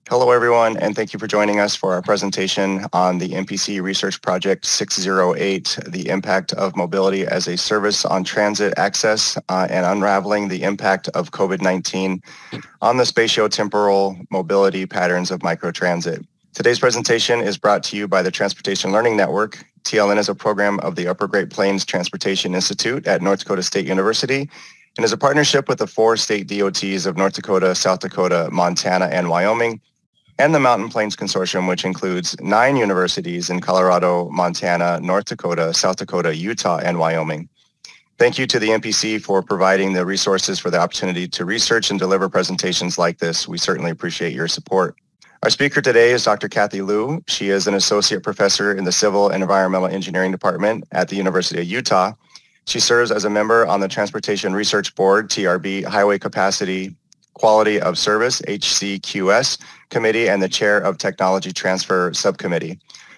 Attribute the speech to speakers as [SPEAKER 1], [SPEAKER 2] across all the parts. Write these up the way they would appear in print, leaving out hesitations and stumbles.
[SPEAKER 1] Hello, everyone, and thank you for joining us for our presentation on the MPC Research Project 608, the impact of mobility as a service on transit access and unraveling the impact of COVID-19 on the spatio-temporal mobility patterns of microtransit. Today's presentation is brought to you by the Transportation Learning Network. TLN is a program of the Upper Great Plains Transportation Institute at North Dakota State University and is a partnership with the 4 state DOTs of North Dakota, South Dakota, Montana, and Wyoming, and the Mountain Plains Consortium, which includes 9 universities in Colorado, Montana, North Dakota, South Dakota, Utah, and Wyoming. Thank you to the MPC for providing the resources for the opportunity to research and deliver presentations like this. We certainly appreciate your support. Our speaker today is Dr. Kathy Liu. She is an associate professor in the Civil and Environmental Engineering Department at the University of Utah. She serves as a member on the Transportation Research Board, TRB, Highway Capacity Quality of Service, HCQS, Committee, and the Chair of Technology Transfer Subcommittee.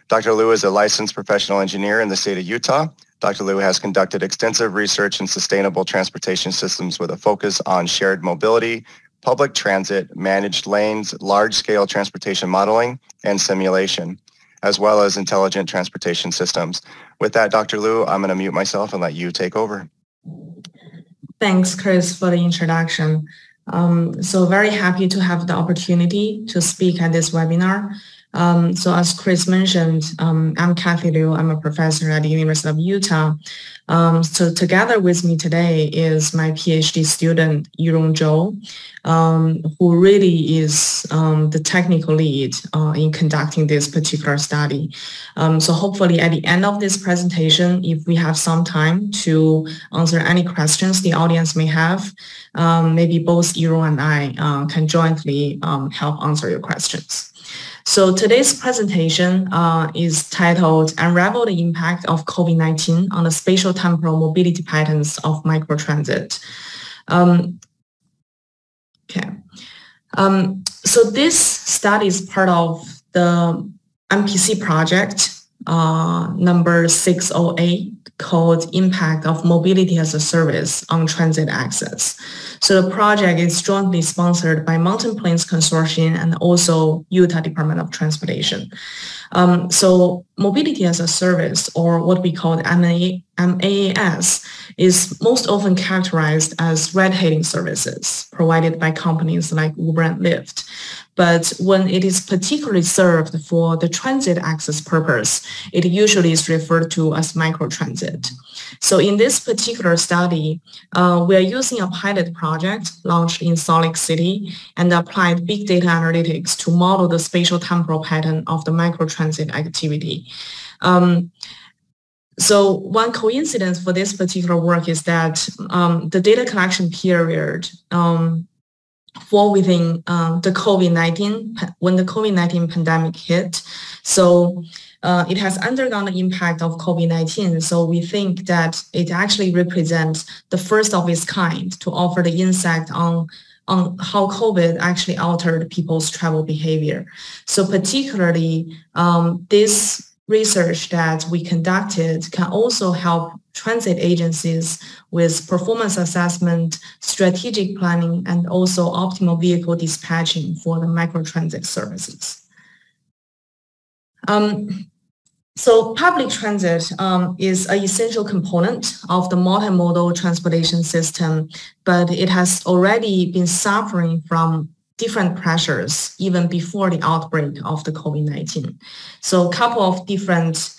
[SPEAKER 1] Dr. Liu is a licensed professional engineer in the state of Utah. Dr. Liu has conducted extensive research in sustainable transportation systems with a focus on shared mobility, public transit, managed lanes, large-scale transportation modeling, and simulation, as well as intelligent transportation systems. With that, Dr. Liu, I'm going to mute myself and let you take over.
[SPEAKER 2] Thanks, Chris, for the introduction. So very happy to have the opportunity to speak at this webinar. So as Chris mentioned, I'm Kathy Liu. I'm a professor at the University of Utah. So together with me today is my PhD student, Yurong Zhou, who really is the technical lead in conducting this particular study. So hopefully at the end of this presentation, if we have some time to answer any questions the audience may have, maybe both Yurong and I can jointly help answer your questions. So today's presentation is titled Unravel the Impact of COVID-19 on the Spatial-Temporal Mobility Patterns of Microtransit. So this study is part of the MPC project number 608 called Impact of Mobility as a Service on Transit Access. So the project is jointly sponsored by Mountain Plains Consortium and also Utah Department of Transportation. So mobility as a service, or what we call MAAS, is most often characterized as ride-hailing services provided by companies like Uber and Lyft. But when it is particularly served for the transit access purpose, it usually is referred to as microtransit. So in this particular study, we are using a pilot project launched in Salt Lake City and applied big data analytics to model the spatial temporal pattern of the microtransit activity. So one coincidence for this particular work is that the data collection period fall within the COVID-19, when the COVID-19 pandemic hit. So it has undergone the impact of COVID-19. So we think that it actually represents the first of its kind to offer the insight on how COVID actually altered people's travel behavior. So particularly this research that we conducted can also help transit agencies with performance assessment, strategic planning, and also optimal vehicle dispatching for the microtransit services. So public transit is an essential component of the multimodal transportation system, but it has already been suffering from different pressures even before the outbreak of the COVID-19. So a couple of different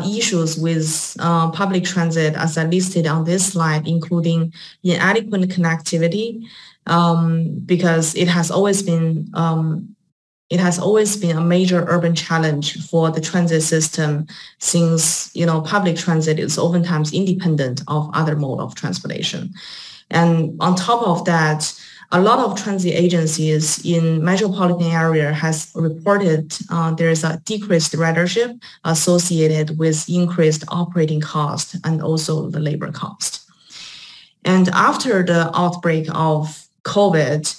[SPEAKER 2] issues with public transit, as I listed on this slide, including inadequate connectivity, because it has always been a major urban challenge for the transit system, since public transit is oftentimes independent of other mode of transportation. And on top of that, a lot of transit agencies in metropolitan area has reported there is a decreased ridership associated with increased operating cost and also the labor cost. And after the outbreak of COVID,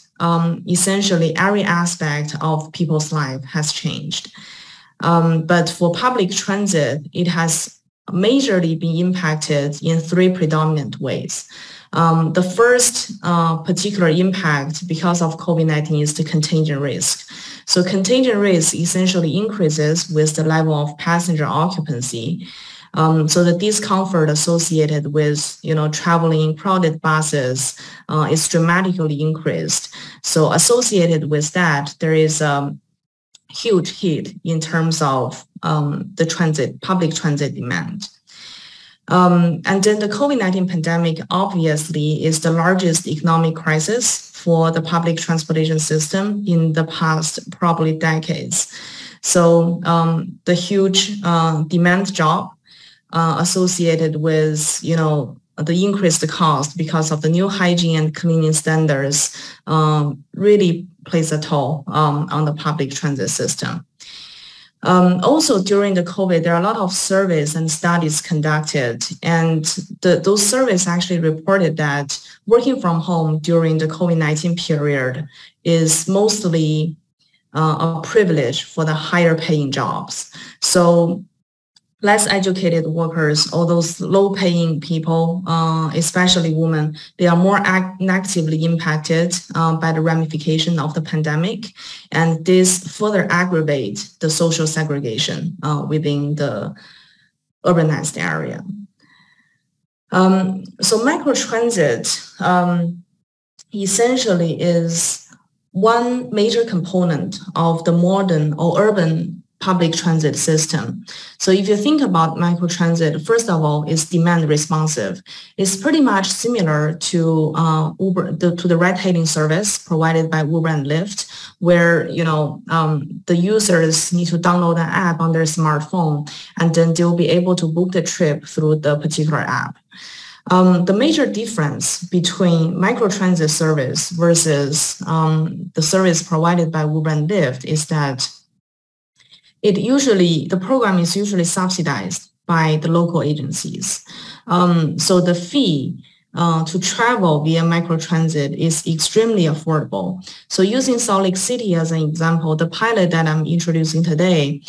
[SPEAKER 2] essentially every aspect of people's life has changed. But for public transit, it has majorly been impacted in 3 predominant ways. The first particular impact because of COVID-19 is the contagion risk. So contagion risk essentially increases with the level of passenger occupancy. So the discomfort associated with, traveling in crowded buses is dramatically increased. So associated with that, there is a huge hit in terms of the public transit demand. And then the COVID-19 pandemic obviously is the largest economic crisis for the public transportation system in the past probably decades. So the huge demand drop associated with, the increased cost because of the new hygiene and cleaning standards really plays a toll on the public transit system. Also, during the COVID, there are a lot of surveys and studies conducted, and those surveys actually reported that working from home during the COVID-19 period is mostly a privilege for the higher paying jobs. So less educated workers, or those low-paying people, especially women, they are more negatively impacted by the ramification of the pandemic, and this further aggravates the social segregation within the urbanized area. So microtransit essentially is one major component of the modern or urban public transit system. So if you think about microtransit, first of all, it's demand responsive. It's pretty much similar to Uber, to the ride-hailing service provided by Uber and Lyft, where the users need to download an app on their smartphone, and then they'll be able to book the trip through the particular app. The major difference between microtransit service versus the service provided by Uber and Lyft is that the program is usually subsidized by the local agencies. So the fee to travel via microtransit is extremely affordable. So using Salt Lake City as an example, the pilot that I'm introducing today,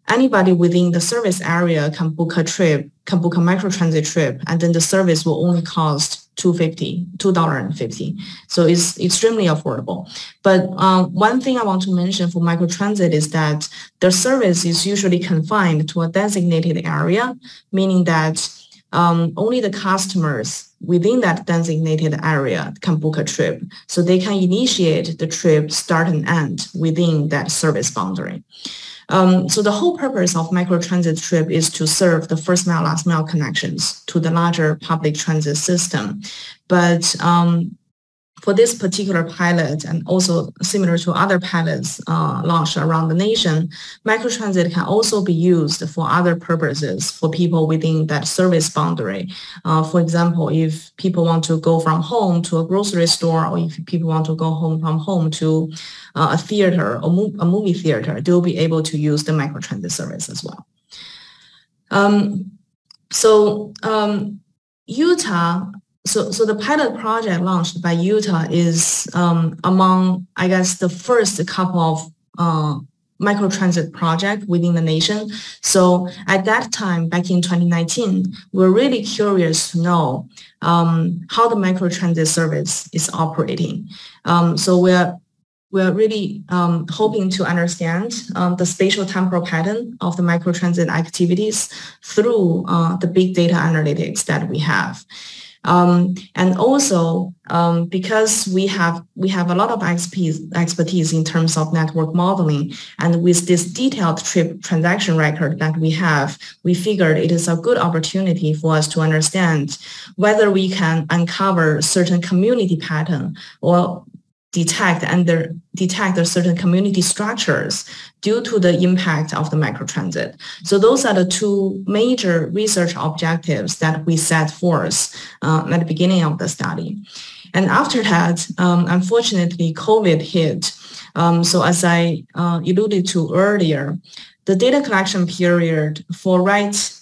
[SPEAKER 2] anybody within the service area can book a microtransit trip, and then the service will only cost $2.50. So it's extremely affordable. But one thing I want to mention for microtransit is that the service is usually confined to a designated area, meaning that only the customers within that designated area can book a trip. So they can initiate the trip, start and end within that service boundary. So the whole purpose of microtransit trip is to serve the first mile, last mile connections to the larger public transit system. But for this particular pilot, and also similar to other pilots launched around the nation, microtransit can also be used for other purposes for people within that service boundary. For example, if people want to go from home to a grocery store, or if people want to go from home to a theater or a movie theater, they'll be able to use the microtransit service as well. Utah. So the pilot project launched by Utah is among, I guess, the first couple of microtransit projects within the nation. So at that time, back in 2019, we're really curious to know how the microtransit service is operating. So we're really hoping to understand the spatial-temporal pattern of the microtransit activities through the big data analytics that we have. And also, because we have a lot of expertise in terms of network modeling, and with this detailed trip transaction record that we have, we figured it is a good opportunity for us to understand whether we can uncover certain community pattern or detect the certain community structures due to the impact of the microtransit. So those are the two major research objectives that we set forth at the beginning of the study. And after that, unfortunately, COVID hit. So as I alluded to earlier, the data collection period for rights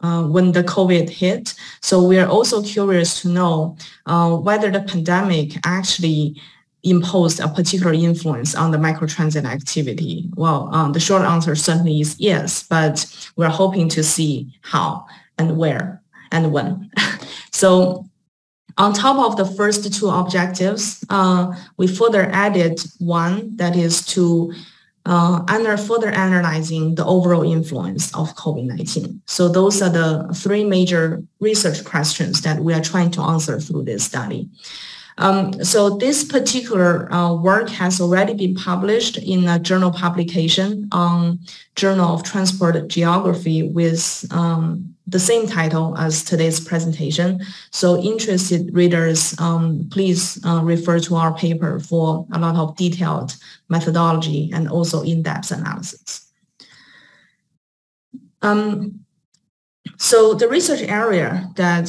[SPEAKER 2] when the COVID hit. So we are also curious to know whether the pandemic actually imposed a particular influence on the microtransit activity. Well, the short answer certainly is yes, but we're hoping to see how and where and when. So On top of the first two objectives, we further added one that is to further analyzing the overall influence of COVID-19. So those are the three major research questions that we are trying to answer through this study. So this particular work has already been published in a journal publication on Journal of Transport Geography with the same title as today's presentation. So interested readers, please refer to our paper for a lot of detailed methodology and also in-depth analysis. So the research area that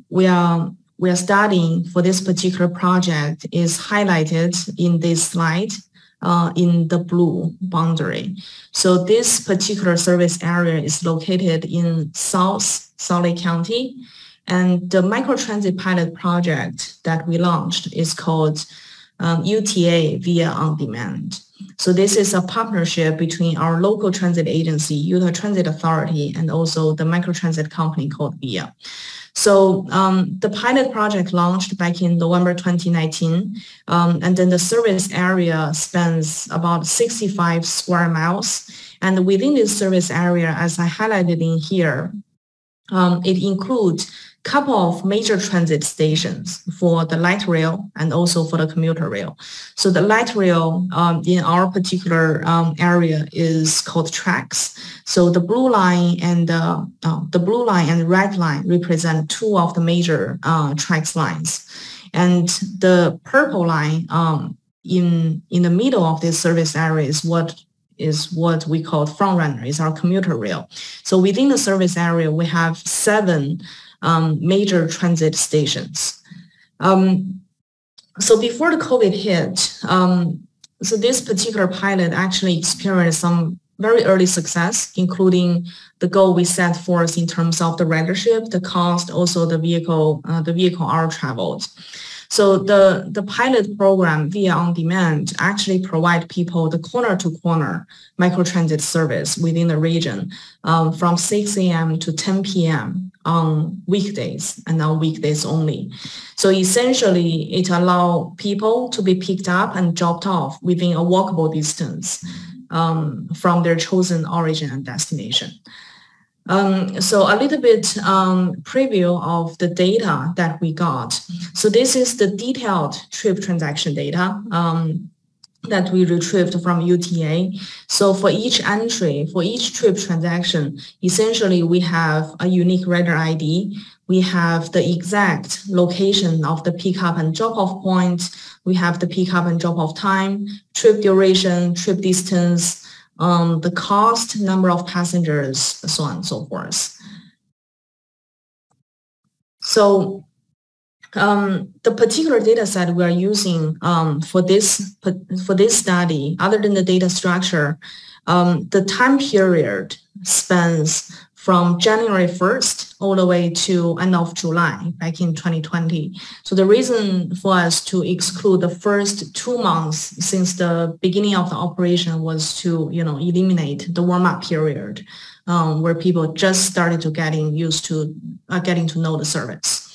[SPEAKER 2] we are studying for this particular project is highlighted in this slide in the blue boundary. So this particular service area is located in South Salt Lake County, and the microtransit pilot project that we launched is called UTA Via On Demand. So this is a partnership between our local transit agency, Utah Transit Authority, and also the microtransit company called Via. So the pilot project launched back in November 2019, and then the service area spans about 65 square miles. And within this service area, as I highlighted in here, it includes a couple of major transit stations for the light rail and also for the commuter rail. So the light rail in our particular area is called tracks. So the blue line and red line represent two of the major tracks lines, and the purple line in the middle of this service area is what we call front runner, is our commuter rail. So within the service area, we have 7 major transit stations. So before the COVID hit, so this particular pilot actually experienced some very early success, including the goal we set forth in terms of the ridership, the cost, also the vehicle hour traveled. So the pilot program Via On Demand actually provide people the corner-to-corner microtransit service within the region from 6 a.m. to 10 p.m. on weekdays and on weekdays only. So essentially, it allows people to be picked up and dropped off within a walkable distance from their chosen origin and destination. So a little bit preview of the data that we got. So this is the detailed trip transaction data that we retrieved from UTA. So for each entry, for each trip transaction, essentially we have a unique rider ID. We have the exact location of the pickup and drop-off point. We have the pickup and drop-off time, trip duration, trip distance, the cost, number of passengers, so on and so forth. So the particular data set we are using for this study, other than the data structure, the time period spans from January 1st all the way to end of July back in 2020. So the reason for us to exclude the first 2 months since the beginning of the operation was to eliminate the warm-up period where people just started to getting to know the service.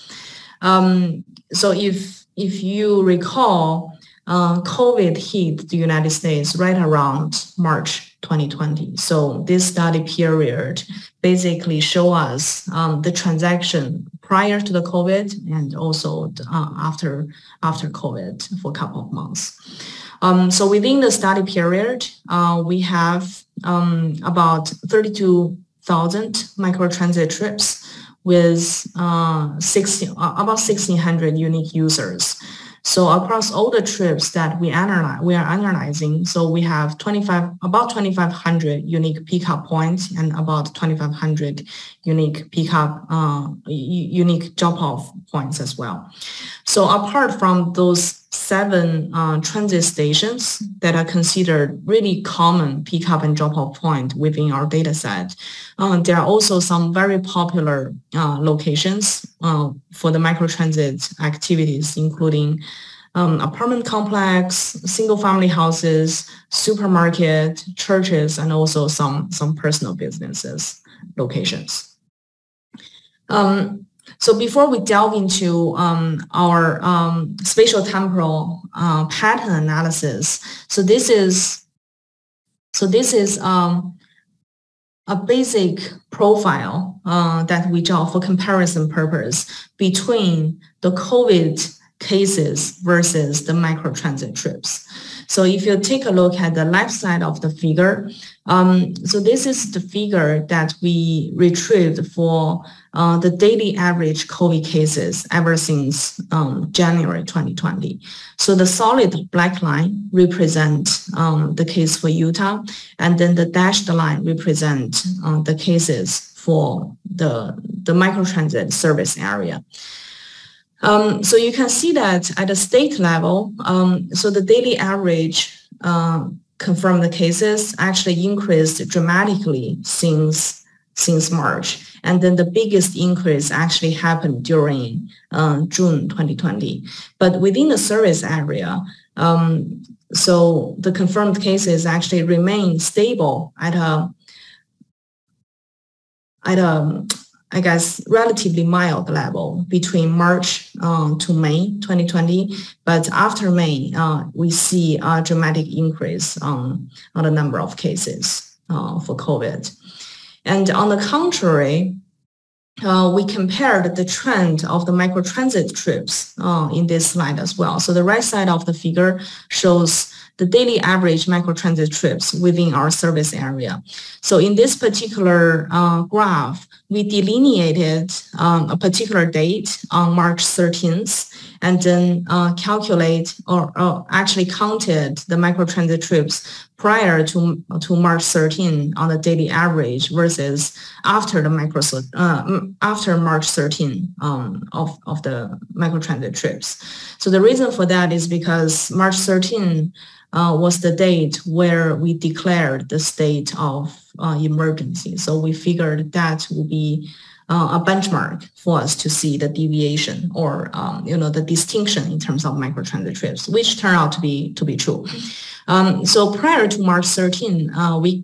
[SPEAKER 2] So if you recall, COVID hit the United States right around March 2020. So this study period basically show us the transaction prior to the COVID and also after COVID for a couple of months. So within the study period, we have about 32,000 microtransit trips with about 1,600 unique users. So across all the trips that we are analyzing, so we have about 2,500 unique pickup points and about 2,500 unique unique drop-off points as well. So apart from those 7 transit stations that are considered really common pickup and drop-off point within our data set, there are also some very popular locations for the microtransit activities, including apartment complex, single-family houses, supermarket, churches, and also some personal businesses locations. So before we delve into our spatial-temporal pattern analysis, so this is a basic profile that we draw for comparison purpose between the COVID cases versus the microtransit trips. So if you take a look at the left side of the figure, so this is the figure that we retrieved for the daily average COVID cases ever since January 2020. So the solid black line represents the case for Utah, and then the dashed line represents the cases for the microtransit service area. So you can see that at the state level, so the daily average confirmed cases actually increased dramatically since March. And then the biggest increase actually happened during June 2020. But within the service area, so the confirmed cases actually remain stable at a I guess, relatively mild level between March to May 2020. But after May, we see a dramatic increase on the number of cases for COVID. And on the contrary, we compared the trend of the microtransit trips in this slide as well. So the right side of the figure shows the daily average microtransit trips within our service area. So in this particular graph, we delineated a particular date on March 13th, and then calculate or actually counted the microtransit trips prior to March 13 on the daily average versus after the after March 13 of the microtransit trips. So the reason for that is because March 13 was the date where we declared the state of emergency. So we figured that would be a benchmark for us to see the deviation or the distinction in terms of microtransit trips, which turned out to be true. So prior to March 13,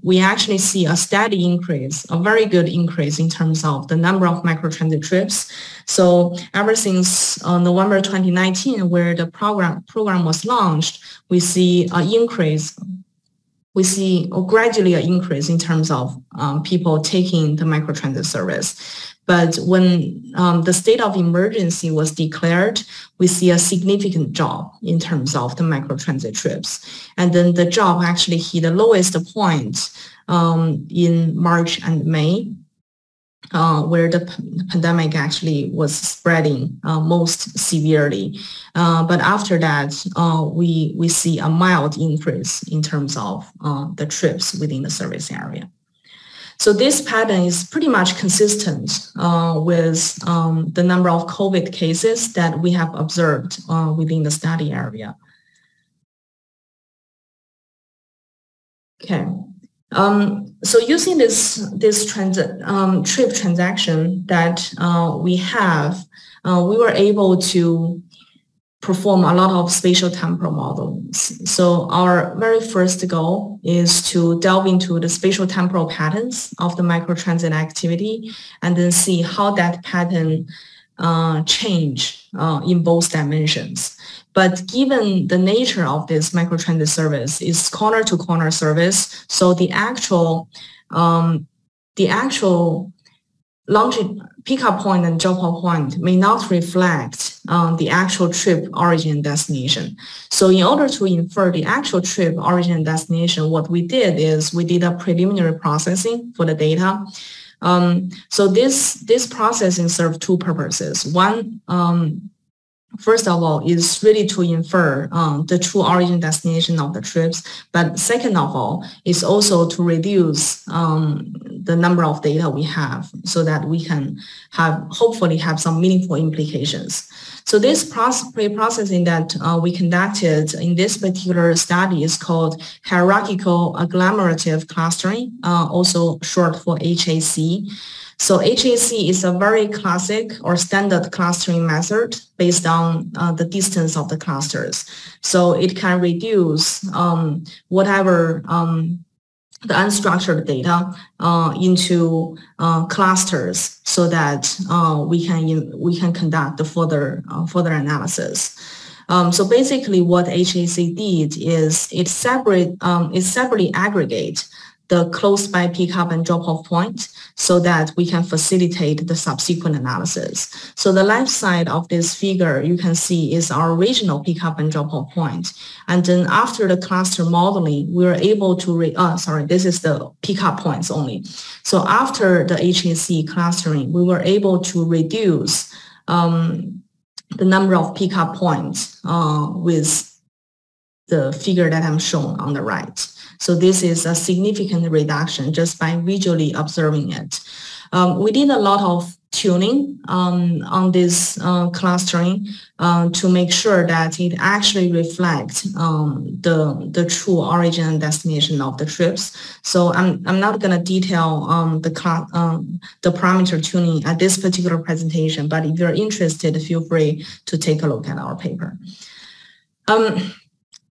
[SPEAKER 2] we actually see a steady increase, a very good increase in terms of the number of microtransit trips. So ever since November 2019, where the program was launched, we see an increase. We see gradually an increase in terms of people taking the microtransit service. But when the state of emergency was declared, we see a significant drop in terms of the microtransit trips. And then the drop actually hit the lowest point in March and May, where the pandemic actually was spreading most severely. But after that, we see a mild increase in terms of the trips within the service area. So this pattern is pretty much consistent with the number of COVID cases that we have observed within the study area. Okay. So using this trip transaction that we have, we were able to perform a lot of spatial temporal models. So our very first goal is to delve into the spatial temporal patterns of the microtransit activity and then see how that pattern change in both dimensions. But given the nature of this microtransit service is corner-to-corner service, so the actual pickup point and drop-off point may not reflect the actual trip origin and destination. So in order to infer the actual trip origin and destination, what we did is we did a preliminary processing for the data. So this processing served two purposes. One, first of all, is really to infer the true origin destination of the trips. But second of all, is also to reduce the number of data we have so that we can hopefully have some meaningful implications. So this pre-processing that we conducted in this particular study is called hierarchical agglomerative clustering, also short for HAC. So HAC is a very classic or standard clustering method based on the distance of the clusters. So it can reduce whatever the unstructured data into clusters so that we can conduct the further analysis. So basically, what HAC did is it separately aggregate the close by pickup and drop-off point so that we can facilitate the subsequent analysis. So the left side of this figure you can see is our original pickup and drop-off point. And then after the cluster modeling, we were able to, this is the pickup points only. So after the HAC clustering, we were able to reduce the number of pickup points with the figure that I'm showing on the right. So this is a significant reduction just by visually observing it. We did a lot of tuning on this clustering to make sure that it actually reflects the true origin and destination of the trips. So I'm not going to detail the parameter tuning at this particular presentation, but if you're interested, feel free to take a look at our paper.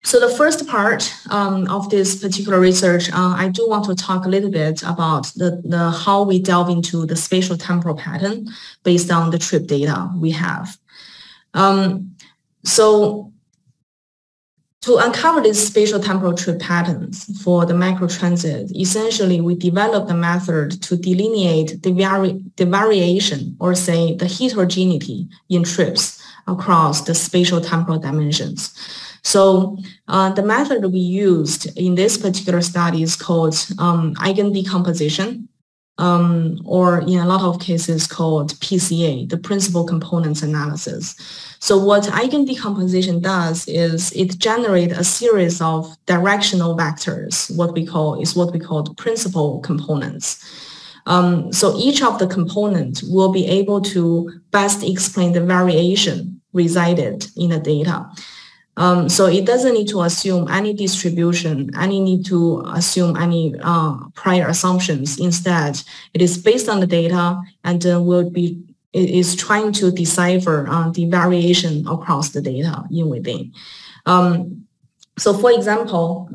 [SPEAKER 2] So the first part of this particular research, I do want to talk a little bit about the how we delve into the spatial-temporal pattern based on the trip data we have. So to uncover these spatial-temporal trip patterns for the microtransit, essentially we developed a method to delineate the variation, or say the heterogeneity in trips across the spatial-temporal dimensions. So the method we used in this particular study is called eigendecomposition, or in a lot of cases called PCA, the principal components analysis. So what eigendecomposition does is it generates a series of directional vectors, what we call principal components. So each of the components will be able to best explain the variation resided in the data. So it doesn't need to assume any distribution, need to assume any prior assumptions. Instead, it is based on the data and it is trying to decipher the variation across the data in within. So for example,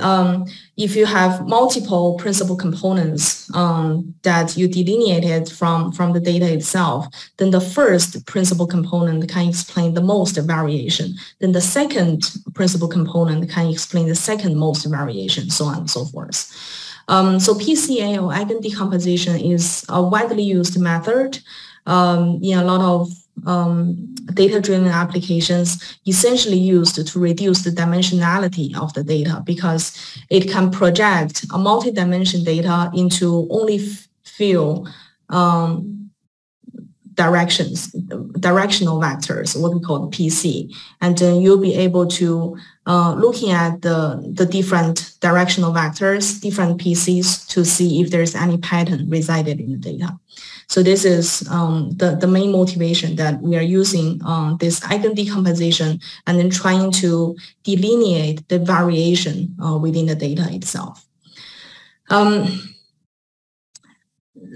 [SPEAKER 2] if you have multiple principal components that you delineated from the data itself, then the first principal component can explain the most variation. Then the second principal component can explain the second most variation, so on and so forth. So PCA, or eigendecomposition, is a widely used method in a lot of data-driven applications, essentially used to reduce the dimensionality of the data because it can project a multi-dimension data into only few directional vectors, what we call PC. And then you'll be able to, looking at the different directional vectors, different PCs, to see if there's any pattern resided in the data. So this is the main motivation that we are using this eigendecomposition and then trying to delineate the variation within the data itself.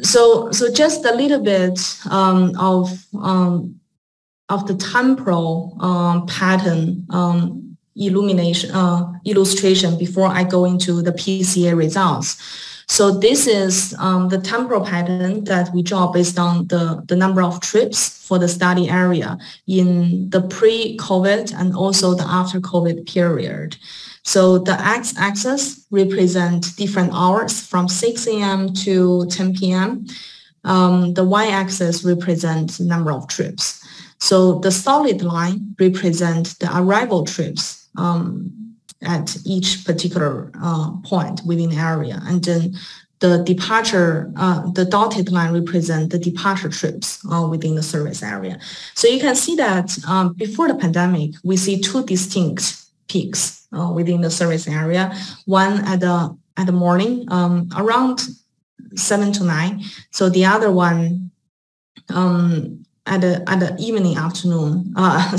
[SPEAKER 2] So just a little bit of the temporal pattern illustration before I go into the PCA results. So this is the temporal pattern that we draw based on the number of trips for the study area in the pre-COVID and also the after-COVID period. So the x-axis represents different hours from 6 a.m. to 10 p.m. The y-axis represents the number of trips. So the solid line represents the arrival trips at each particular point within the area. And then the departure, the dotted line represents the departure trips within the service area. So you can see that before the pandemic, we see two distinct peaks within the service area. One at the morning, around 7 to 9. So the other one at the evening afternoon, at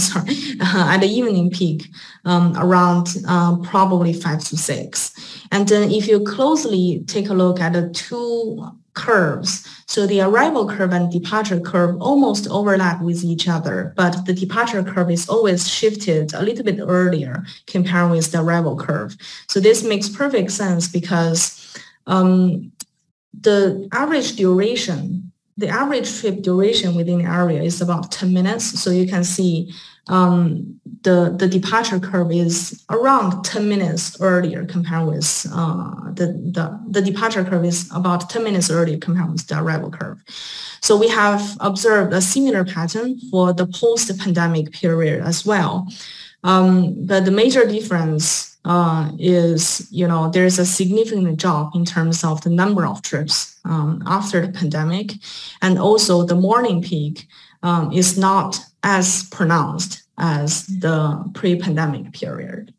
[SPEAKER 2] the evening peak, around probably 5 to 6. And then if you closely take a look at the two curves, so the arrival curve and departure curve almost overlap with each other, but the departure curve is always shifted a little bit earlier compared with the arrival curve. So this makes perfect sense because the average duration, the average trip duration within the area is about 10 minutes. So you can see the departure curve is around 10 minutes earlier compared with the departure curve is about 10 minutes earlier compared with the arrival curve. So we have observed a similar pattern for the post-pandemic period as well. But the major difference is, there's a significant drop in terms of the number of trips after the pandemic. And also the morning peak is not as pronounced as the pre-pandemic period.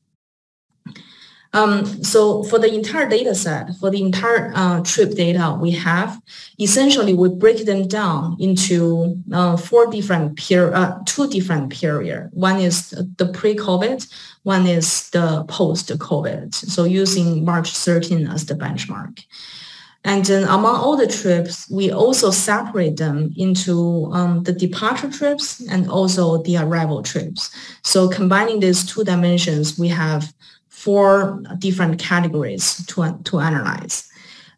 [SPEAKER 2] So for the entire data set, for the entire trip data we have, essentially we break them down into two different periods. One is the pre-COVID, one is the post-COVID. So using March 13 as the benchmark. And then among all the trips, we also separate them into the departure trips and also the arrival trips. So combining these two dimensions, we have 4 different categories to analyze.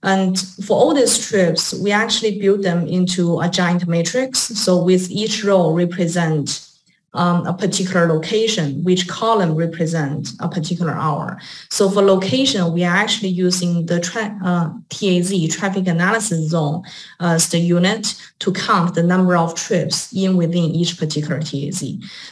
[SPEAKER 2] And for all these trips, we actually build them into a giant matrix. So with each row represent a particular location, which column represents a particular hour. So for location, we are actually using the TAZ, traffic analysis zone, as the unit to count the number of trips within each particular TAZ.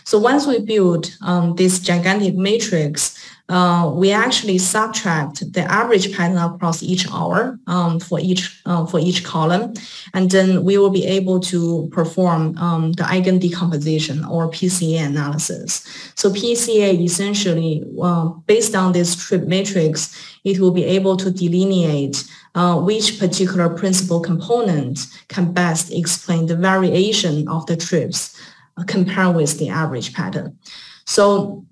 [SPEAKER 2] So once we build this gigantic matrix, we actually subtract the average pattern across each hour for each column, and then we will be able to perform the eigen decomposition or PCA analysis. So PCA essentially, based on this trip matrix, it will be able to delineate which particular principal component can best explain the variation of the trips compared with the average pattern. So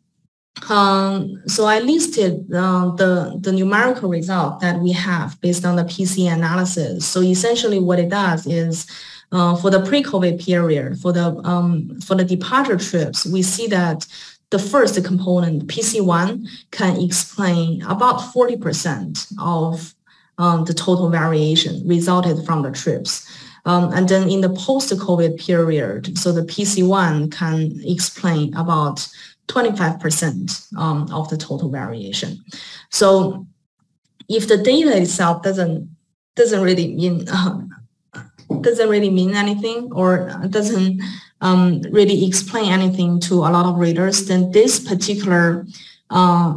[SPEAKER 2] I listed the numerical result that we have based on the PCA analysis. So essentially what it does is for the pre-COVID period, for the departure trips, we see that the first component, PC1, can explain about 40% of the total variation resulted from the trips. And then in the post-COVID period, so the PC1 can explain about 25% of the total variation. So if the data itself doesn't really mean anything or doesn't really explain anything to a lot of readers, then this particular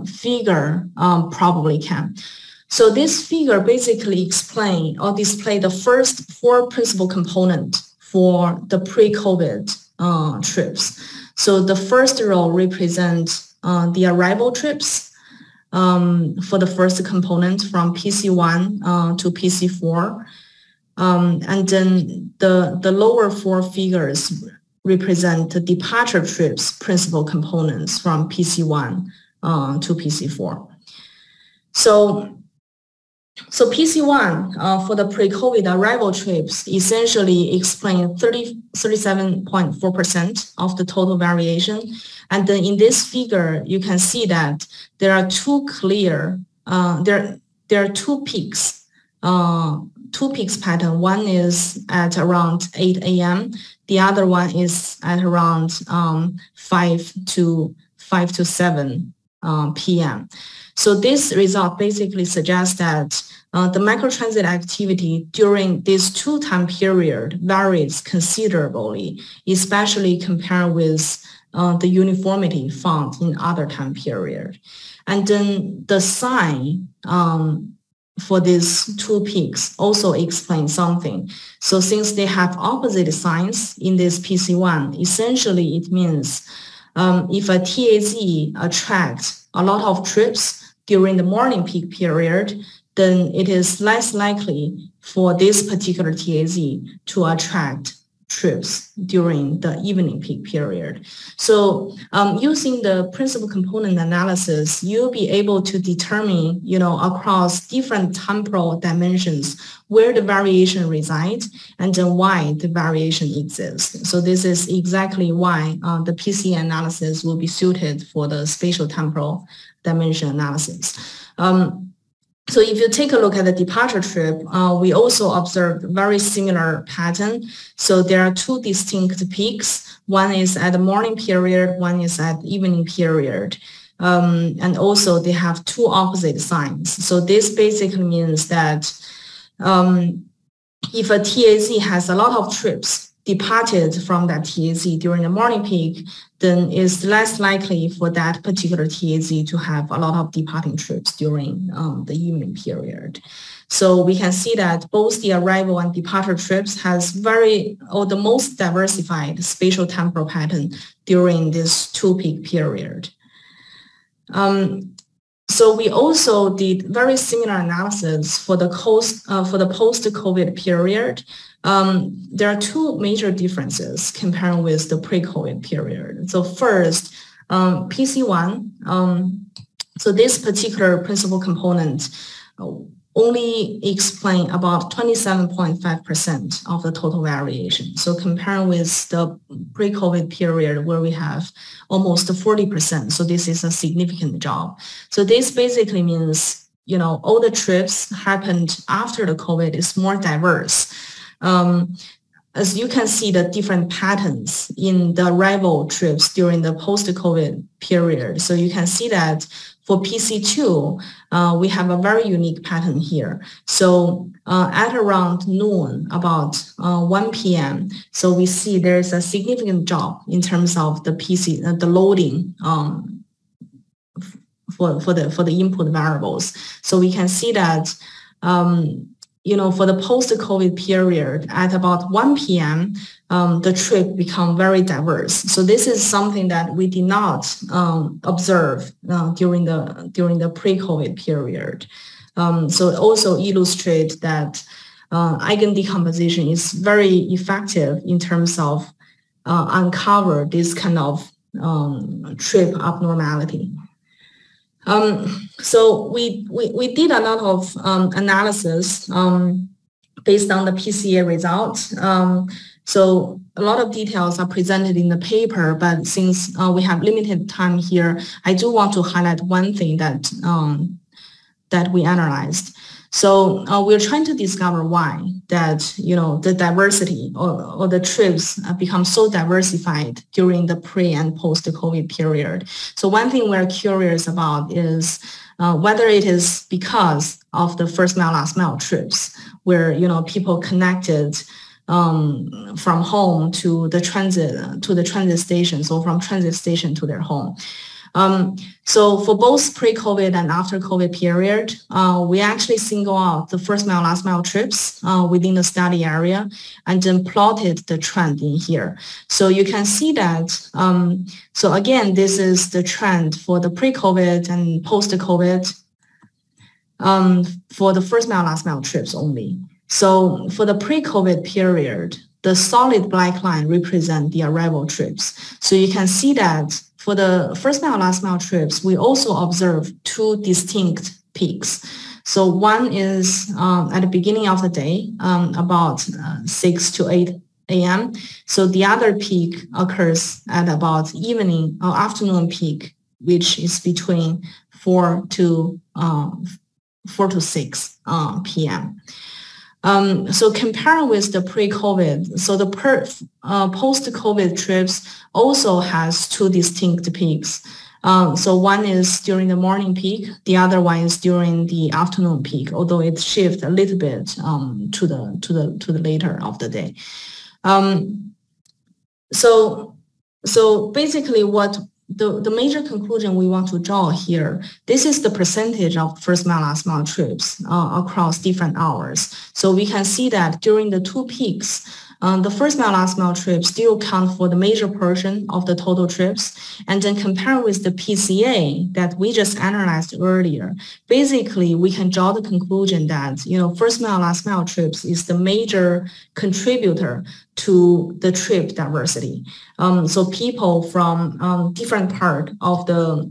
[SPEAKER 2] figure probably can. So this figure basically explain or display the first 4 principal components for the pre-COVID trips. So the first row represents the arrival trips for the first component from PC1 to PC4. And then the lower 4 figures represent the departure trips principal components from PC1 to PC4. So PC1 for the pre-COVID arrival trips essentially explain 37.4% of the total variation. And then in this figure, you can see that there are 2 clear, there are 2 peaks, 2 peaks pattern. One is at around 8 a.m. The other one is at around 5 to 7 p.m. So this result basically suggests that the microtransit activity during this 2 time period varies considerably, especially compared with the uniformity found in other time period. And then the sign for these 2 peaks also explain something. So since they have opposite signs in this PC1, essentially it means if a TAZ attracts a lot of trips during the morning peak period, then it is less likely for this particular TAZ to attract trips during the evening peak period. So using the principal component analysis, you'll be able to determine, across different temporal dimensions where the variation resides and then why the variation exists. So this is exactly why the PCA analysis will be suited for the spatial temporal dimension analysis. So if you take a look at the departure trip, we also observed very similar pattern. So there are two distinct peaks. One is at the morning period, one is at the evening period. And also they have two opposite signs. So this basically means that if a TAZ has a lot of trips departed from that TAZ during the morning peak, then it's less likely for that particular TAZ to have a lot of departing trips during the evening period. So we can see that both the arrival and departure trips has the most diversified spatial-temporal pattern during this two-peak period. So we also did very similar analysis for the post-COVID period. There are two major differences comparing with the pre-COVID period. So first, PC1, so this particular principal component only explain about 27.5% of the total variation. So comparing with the pre-COVID period where we have almost 40%. So this is a significant job. So this basically means, all the trips happened after the COVID is more diverse. As you can see the different patterns in the arrival trips during the post-COVID period. So you can see that for PC2, we have a very unique pattern here. So at around noon, about 1 p.m., so we see there's a significant drop in terms of the the loading for the input variables. So we can see that for the post-COVID period, at about 1 p.m., the trip become very diverse. So this is something that we did not observe during the pre-COVID period. So it also illustrates that eigen decomposition is very effective in terms of uncover this kind of trip abnormality. So we did a lot of analysis based on the PCA results. So a lot of details are presented in the paper, but since we have limited time here, I do want to highlight one thing that that we analyzed. So we're trying to discover why that the diversity or the trips become so diversified during the pre and post-COVID period. So one thing we're curious about is whether it is because of the first mile, last mile trips, where people connected from home to the transit stations, or from transit station to their home. So for both pre-COVID and after COVID period, we actually single out the first mile, last mile trips within the study area and then plotted the trend in here. So you can see that, so again, this is the trend for the pre-COVID and post-COVID for the first mile, last mile trips only. So for the pre-COVID period, the solid black line represent the arrival trips. So you can see that for the first mile, last mile trips, we also observe two distinct peaks. So one is at the beginning of the day, about 6 to 8 a.m. So the other peak occurs at about evening or afternoon peak, which is between 4 to 6 p.m. So comparing with the pre-COVID, so the post-COVID trips also has two distinct peaks. So one is during the morning peak, the other one is during the afternoon peak, although it shifts a little bit to the later of the day. So basically what the major conclusion we want to draw here, this is the percentage of first mile, last mile trips across different hours. So we can see that during the two peaks, the first mile, last mile trips still count for the major portion of the total trips. And then compare with the PCA that we just analyzed earlier, basically we can draw the conclusion that, first mile, last mile trips is the major contributor to the trip diversity. So people from different part of the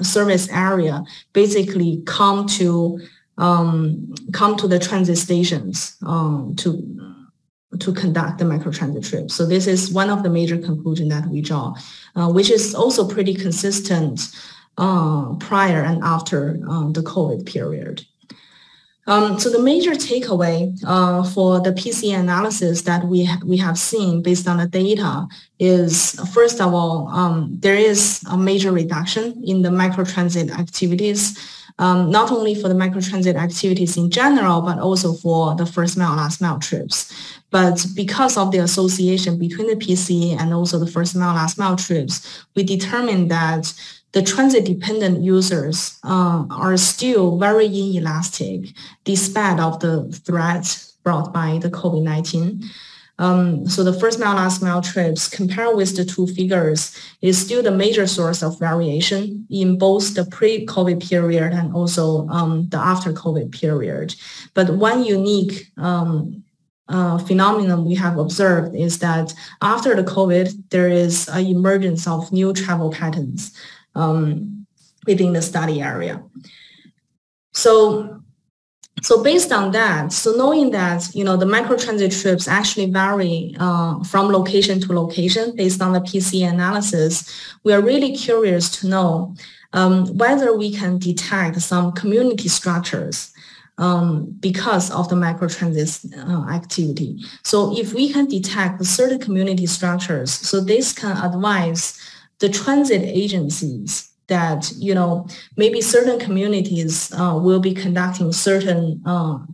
[SPEAKER 2] service area basically come to the transit stations to conduct the microtransit trip. So this is one of the major conclusions that we draw, which is also pretty consistent prior and after the COVID period. So the major takeaway for the PC analysis that we have seen based on the data is, first of all, there is a major reduction in the microtransit activities, not only for the microtransit activities in general, but also for the first mile, last mile trips. But because of the association between the PC and also the first mile, last mile trips, we determined that the transit-dependent users are still very inelastic despite of the threats brought by the COVID-19. So the first mile, last mile trips, compared with the two figures, is still the major source of variation in both the pre-COVID period and also the after-COVID period. But one unique phenomenon we have observed is that after the COVID, there is an emergence of new travel patterns within the study area. So based on that, so knowing that, the microtransit trips actually vary from location to location based on the PC analysis, we are really curious to know whether we can detect some community structures because of the microtransit activity. So if we can detect certain community structures, so this can advise the transit agencies that, maybe certain communities will be conducting certain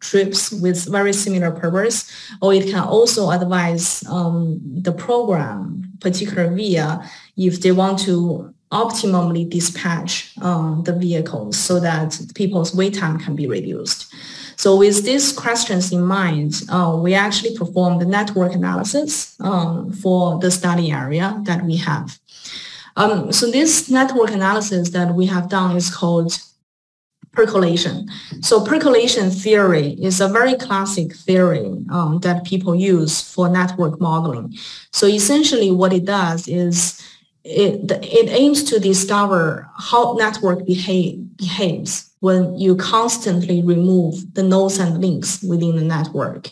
[SPEAKER 2] trips with very similar purpose, or it can also advise the program, particular via, if they want to optimally dispatch the vehicles so that people's wait time can be reduced. So with these questions in mind, we actually performed the network analysis for the study area that we have. So this network analysis that we have done is called percolation. So percolation theory is a very classic theory that people use for network modeling. So essentially what it does is it aims to discover how network behaves when you constantly remove the nodes and links within the network.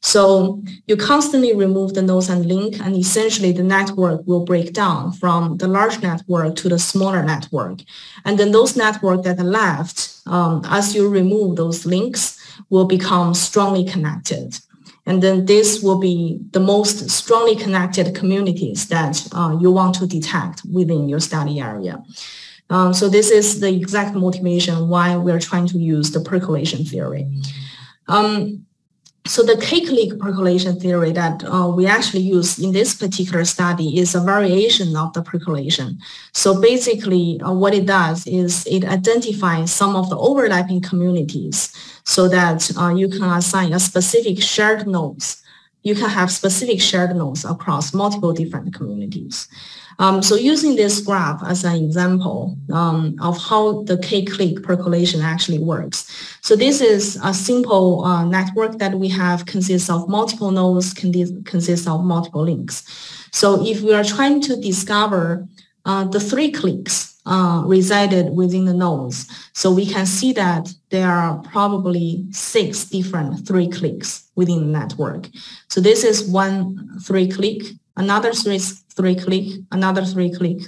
[SPEAKER 2] So you constantly remove the nodes and link, and essentially the network will break down from the large network to the smaller network. And then those networks that are left, as you remove those links, will become strongly connected. And then this will be the most strongly connected communities that you want to detect within your study area. So this is the exact motivation why we're trying to use the percolation theory. So the K-clique percolation theory that we actually use in this particular study is a variation of the percolation. So basically what it does is it identifies some of the overlapping communities so that you can assign a specific shared nodes. You can have specific shared nodes across multiple different communities. So using this graph as an example of how the K-clique percolation actually works. So this is a simple network that we have consists of multiple nodes, consists of multiple links. So if we are trying to discover the 3 cliques resided within the nodes, so we can see that there are probably 6 different 3 cliques within the network. So this is one 3 clique, another 3 clique, another 3 clique,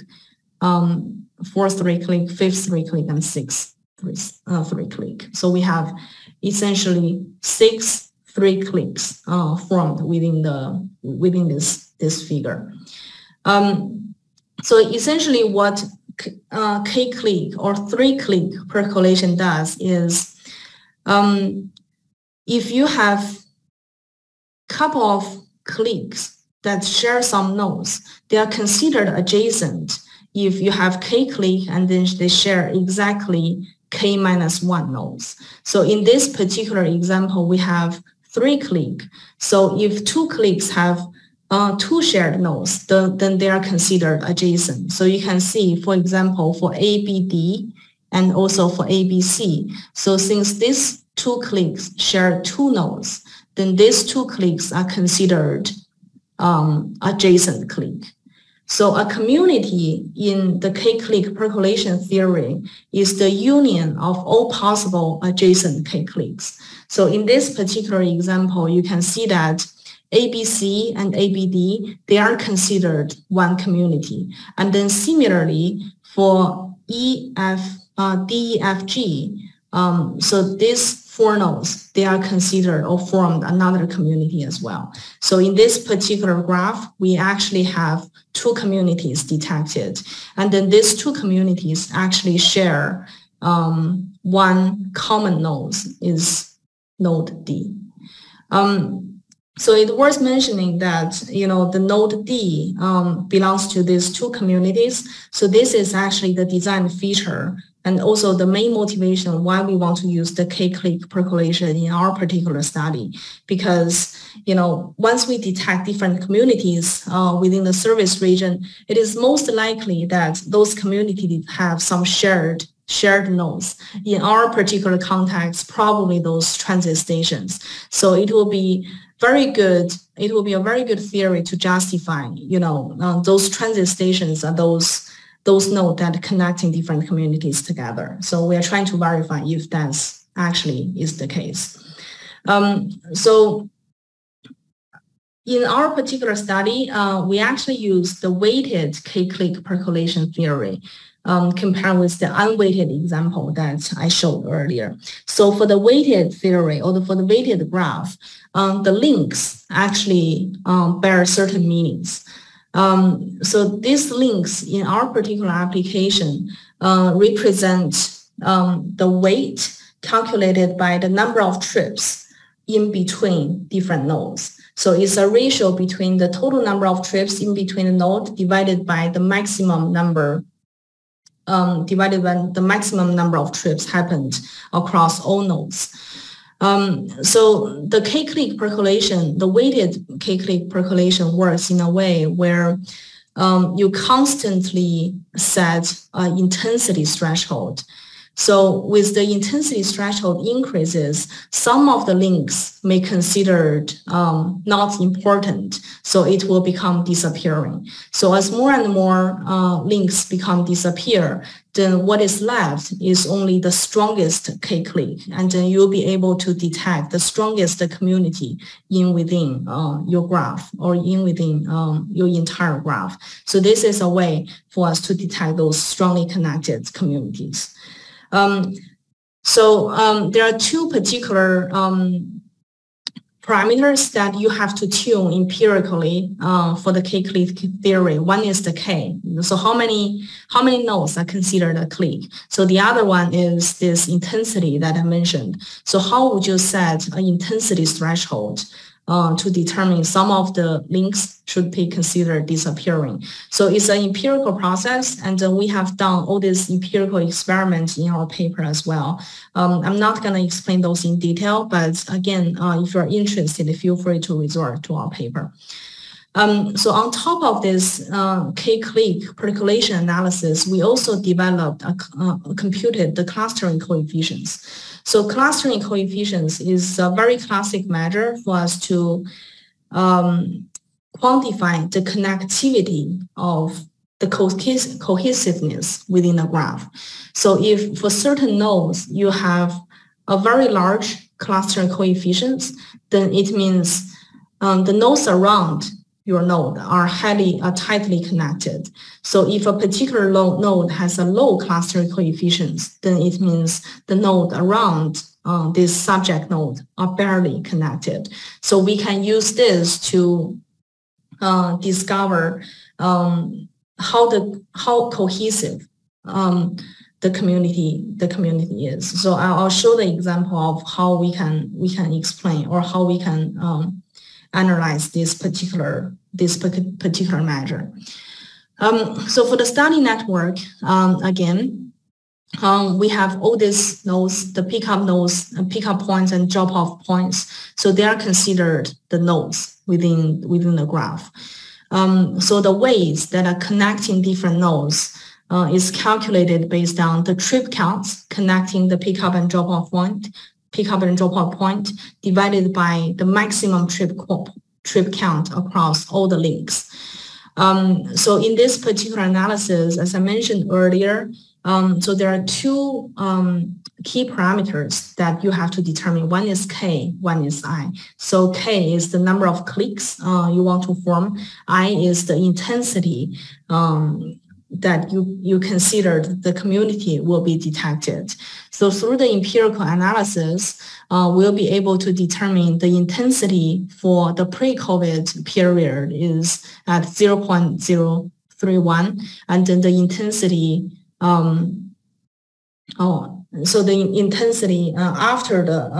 [SPEAKER 2] 4th 3 clique, 5th 3 clique, and 6th 3 clique. So we have essentially 6 3 cliques formed within this figure. So essentially what K-clique or 3-clique percolation does is if you have a couple of cliques that share some nodes, they are considered adjacent if you have K-clique and then they share exactly K-1 nodes. So in this particular example, we have 3 cliques. So if 2 cliques have 2 shared nodes, then they are considered adjacent. So you can see, for example, for ABD and also for ABC. So since these 2 cliques share 2 nodes, then these 2 cliques are considered adjacent clique. So a community in the K-clique percolation theory is the union of all possible adjacent K-cliques. So in this particular example, you can see that ABC and ABD, they are considered one community. And then similarly for DEFG, so these 4 nodes, they are considered or formed another community as well. So in this particular graph, we actually have 2 communities detected. And then these 2 communities actually share one common node, is node D. So it's worth mentioning that, the node D belongs to these 2 communities. So this is actually the design feature and also the main motivation why we want to use the K-clique percolation in our particular study. Because, once we detect different communities within the service region, it is most likely that those communities have some shared nodes. In our particular context, probably those transit stations. So it will be very good. It will be a very good theory to justify, those transit stations are those nodes that connecting different communities together. So we are trying to verify if that's actually is the case. So in our particular study, we actually use the weighted K-clique percolation theory compared with the unweighted example that I showed earlier. So for the weighted theory or for the weighted graph, the links actually bear certain meanings. So these links in our particular application represent the weight calculated by the number of trips in between different nodes. So it's a ratio between the total number of trips in between the node divided by the maximum number of trips happened across all nodes. So the K-clique percolation, the weighted K-clique percolation works in a way where you constantly set an intensity threshold. So with the intensity threshold increases, some of the links may be considered not important, so it will become disappearing. So as more and more links disappear, then what is left is only the strongest K-clique, and then you'll be able to detect the strongest community within your graph or within your entire graph. So this is a way for us to detect those strongly connected communities. There are 2 particular parameters that you have to tune empirically for the K-clique theory. One is the K. So how many nodes are considered a clique? So the other one is this intensity that I mentioned. So how would you set an intensity threshold to determine some of the links should be considered disappearing? So it's an empirical process, and we have done all these empirical experiments in our paper as well. I'm not going to explain those in detail, but again, if you're interested, feel free to resort to our paper. So on top of this K-clique percolation analysis, we also developed computed the clustering coefficients. So clustering coefficients is a very classic measure for us to quantify the connectivity of the cohesiveness within a graph. So if for certain nodes you have a very large clustering coefficients, then it means the nodes around your node are tightly connected. So if a particular node has a low clustering coefficients, then it means the node around this subject node are barely connected. So we can use this to discover how cohesive the community is. So I'll show the example of how we can explain or how we can analyze this particular measure. So for the study network, again, we have all these nodes, the pickup points and drop-off points. So they are considered the nodes within the graph. So the weights that are connecting different nodes is calculated based on the trip counts connecting the pickup and drop-off point divided by the maximum trip count across all the links. So in this particular analysis, as I mentioned earlier, so there are 2 key parameters that you have to determine. One is K, one is I. So K is the number of cliques you want to form. I is the intensity that you considered the community will be detected. So through the empirical analysis, we'll be able to determine the intensity for the pre-COVID period is at 0.031, and then the intensity, so the intensity after the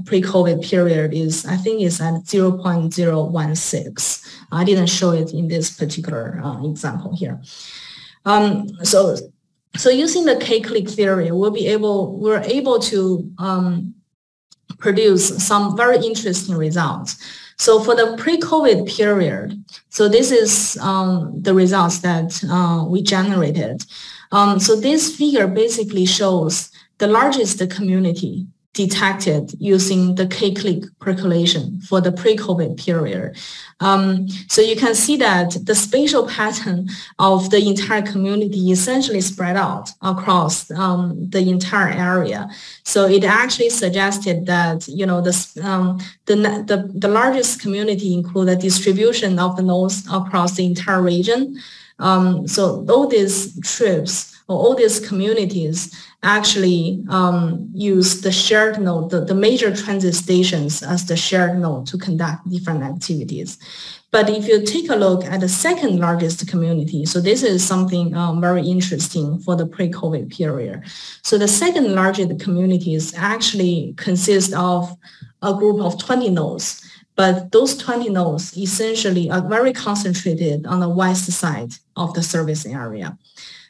[SPEAKER 2] pre-COVID period is, I think, is at 0.016. I didn't show it in this particular example here. So using the K-clique theory, we're able to produce some very interesting results. So for the pre-COVID period, so this is the results that we generated. So this figure basically shows the largest community detected using the K-clique percolation for the pre-COVID period. So you can see that the spatial pattern of the entire community essentially spread out across the entire area. So it actually suggested that the largest community include a distribution of the nodes across the entire region. So all these trips or all these communities actually use the shared node, the major transit stations as the shared node to conduct different activities. But if you take a look at the second largest community, so this is something very interesting for the pre-COVID period. So the second largest communities actually consist of a group of 20 nodes. But those 20 nodes essentially are very concentrated on the west side of the service area.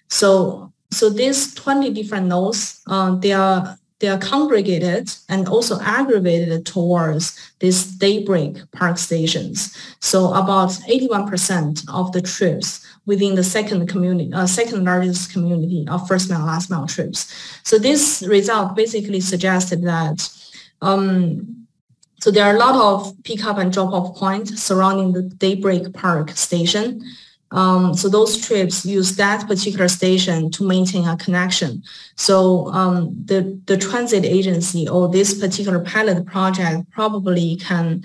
[SPEAKER 2] So these 20 different nodes, they are congregated and also aggregated towards these daybreak park stations. So about 81% of the trips within the second largest community of first mile, last mile trips. So this result basically suggested that so there are a lot of pick up and drop off points surrounding the daybreak park station. So those trips use that particular station to maintain a connection. So the transit agency or this particular pilot project probably can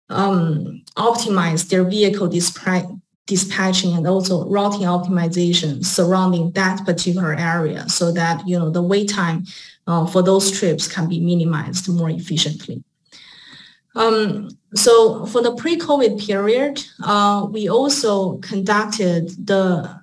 [SPEAKER 2] optimize their vehicle dispatching and also routing optimization surrounding that particular area so that the wait time for those trips can be minimized more efficiently. So for the pre-COVID period, we also conducted the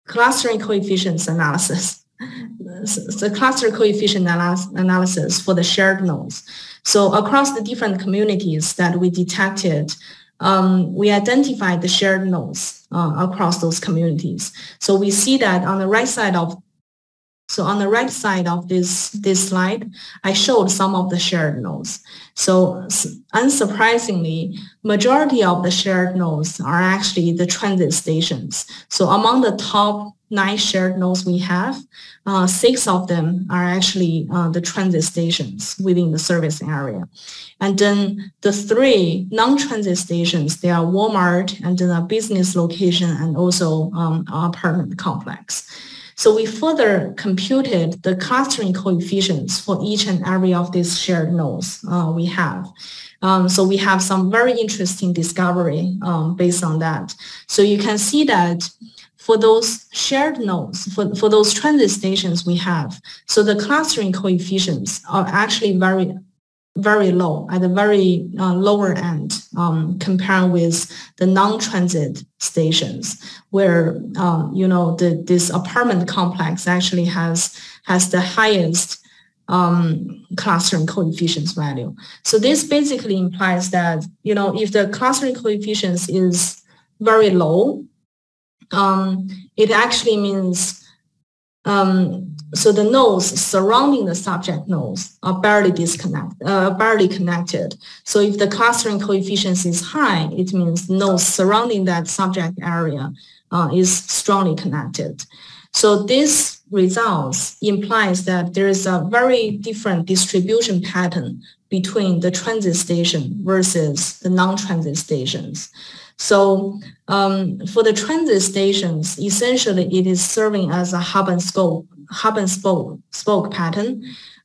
[SPEAKER 2] clustering coefficients analysis, the cluster coefficient analysis for the shared nodes. So across the different communities that we detected, we identified the shared nodes across those communities. So we see that on the right side of this slide, I showed some of the shared nodes. So unsurprisingly, majority of the shared nodes are actually the transit stations. So among the top 9 shared nodes we have, 6 of them are actually the transit stations within the service area. And then the 3 non-transit stations, they are Walmart and then a business location and also apartment complex. So we further computed the clustering coefficients for each and every of these shared nodes we have. So we have some very interesting discovery based on that. So you can see that for those shared nodes, for those transit stations we have, so the clustering coefficients are actually very low, at the very lower end compared with the non-transit stations where, this apartment complex actually has the highest clustering coefficients value. So this basically implies that, if the clustering coefficients is very low, it actually means so the nodes surrounding the subject nodes are barely connected. So if the clustering coefficient is high, it means nodes surrounding that subject area is strongly connected. So this results implies that there is a very different distribution pattern between the transit station versus the non-transit stations. So for the transit stations, essentially it is serving as a hub and spoke pattern.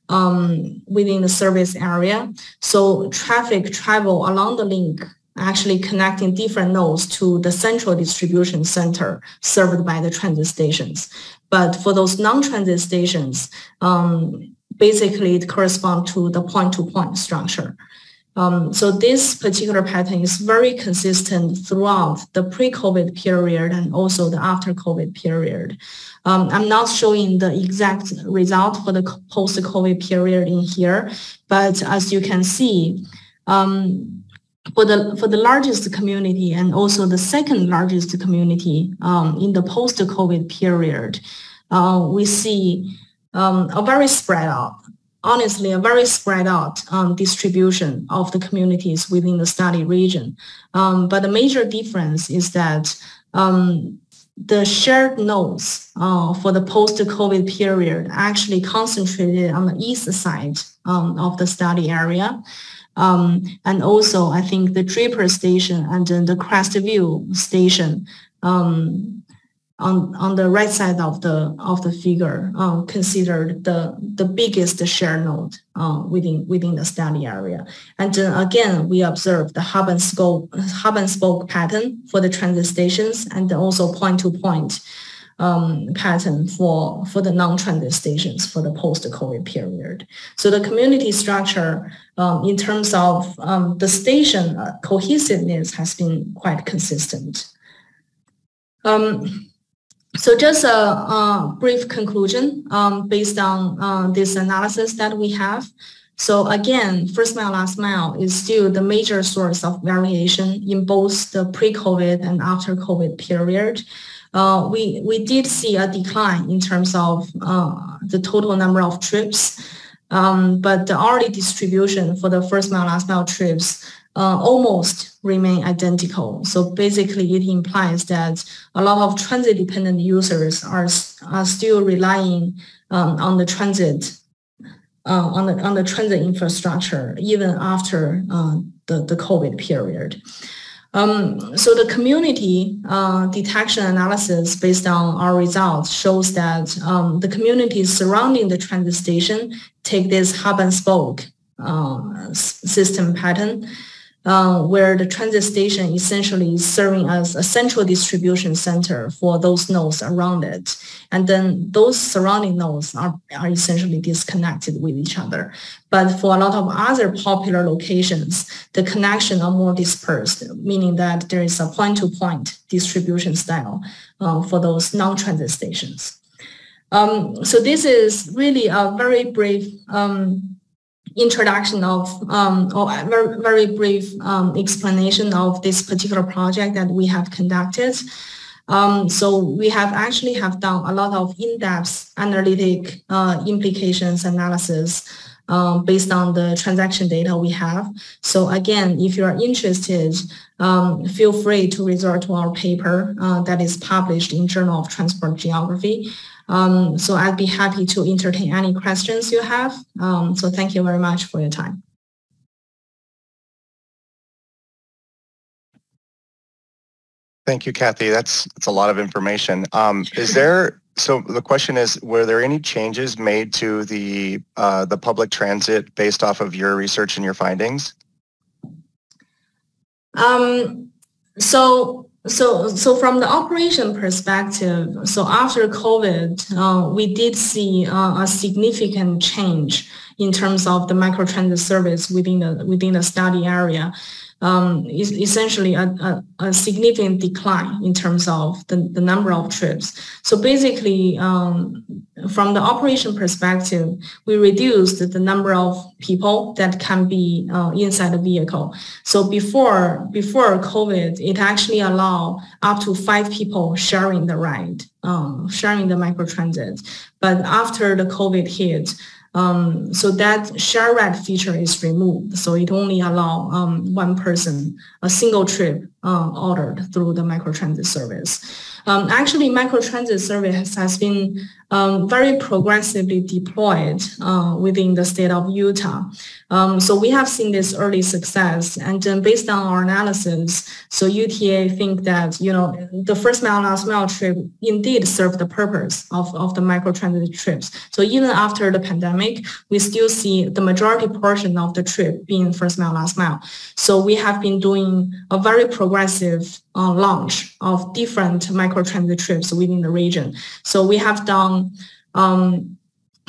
[SPEAKER 2] within the service area. So traffic travel along the link, actually connecting different nodes to the central distribution center served by the transit stations. But for those non-transit stations, basically it corresponds to the point-to-point structure. So this particular pattern is very consistent throughout the pre-COVID period and also the after-COVID period. I'm not showing the exact result for the post-COVID period in here, but as you can see, for the largest community and also the second largest community in the post-COVID period, we see a very spread out. Honestly, a very spread out distribution of the communities within the study region. But the major difference is that the shared nodes for the post-COVID period actually concentrated on the east side of the study area. And also, I think the Draper station and then the Crestview station on the right side of the figure, considered the biggest share node within the study area. And then again, we observe the hub and spoke pattern for the transit stations, and also point-to-point pattern for the non-transit stations for the post-COVID period. So the community structure in terms of the station cohesiveness has been quite consistent. So just a brief conclusion based on this analysis that we have. So again, first mile, last mile is still the major source of variation in both the pre-COVID and after COVID period. We did see a decline in terms of the total number of trips, but the hourly distribution for the first mile, last mile trips almost remain identical. So basically, it implies that a lot of transit-dependent users are still relying on the transit on the transit infrastructure even after the COVID period. So the community detection analysis based on our results shows that the communities surrounding the transit station take this hub and spoke system pattern, where the transit station essentially is serving as a central distribution center for those nodes around it. And then those surrounding nodes are essentially disconnected with each other. But for a lot of other popular locations, the connections are more dispersed, meaning that there is a point-to-point distribution style for those non-transit stations. So this is really a very brief introduction of, or a very, very brief explanation of this particular project that we have conducted. So we have actually done a lot of in-depth analytic implications analysis based on the transaction data we have. So again, if you are interested, feel free to resort to our paper that is published in Journal of Transport Geography. So I'd be happy to entertain any questions you have. So thank you very much for your time.
[SPEAKER 1] Thank you, Kathy. That's a lot of information. So the question is, were there any changes made to the public transit based off of your research and your findings? So from the operation perspective, so after COVID, we did see a significant change in terms of the microtransit service within the study area. Essentially a significant decline in terms of the number of trips. So basically, from the operation perspective, we reduced the number of people that can be inside the vehicle. So before COVID, it actually allowed up to 5 people sharing the ride, sharing the microtransit. But after the COVID hit, so that share ride feature is removed. So it only allows one person, a single trip
[SPEAKER 2] ordered through the microtransit service. Actually, microtransit service has been very progressively deployed within the state of Utah. So we have seen this early success, and based on our analysis, so UTA think that the first mile last mile trip indeed served the purpose of the microtransit trips. So even after the pandemic, we still see the majority portion of the trip being first mile last mile. So we have been doing a very progressive launch of different microtransit trips within the region. So we have done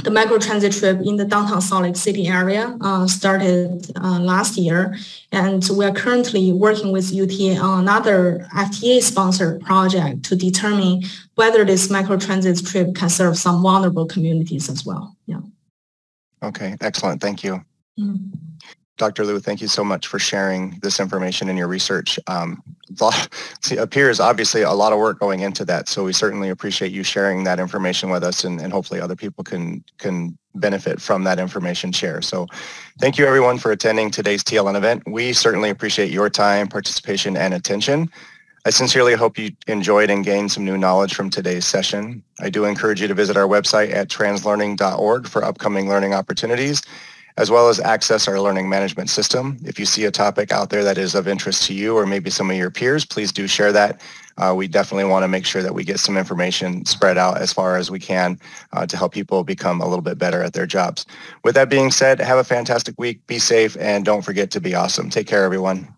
[SPEAKER 2] the microtransit trip in the downtown Salt Lake City area started last year, and we are currently working with UTA on another FTA-sponsored project to determine whether this microtransit trip can serve some vulnerable communities as well. Yeah.
[SPEAKER 1] Okay, excellent. Thank you.
[SPEAKER 2] Mm-hmm.
[SPEAKER 1] Dr. Liu, thank you so much for sharing this information in your research. It appears obviously a lot of work going into that, so we certainly appreciate you sharing that information with us, and hopefully other people can benefit from that information share. So thank you everyone for attending today's TLN event. We certainly appreciate your time, participation, and attention. I sincerely hope you enjoyed and gained some new knowledge from today's session. I do encourage you to visit our website at translearning.org for upcoming learning opportunities, as well as access our learning management system. If you see a topic out there that is of interest to you or maybe some of your peers, please do share that. We definitely want to make sure that we get some information spread out as far as we can to help people become a little bit better at their jobs. With that being said, have a fantastic week, be safe, and don't forget to be awesome. Take care, everyone.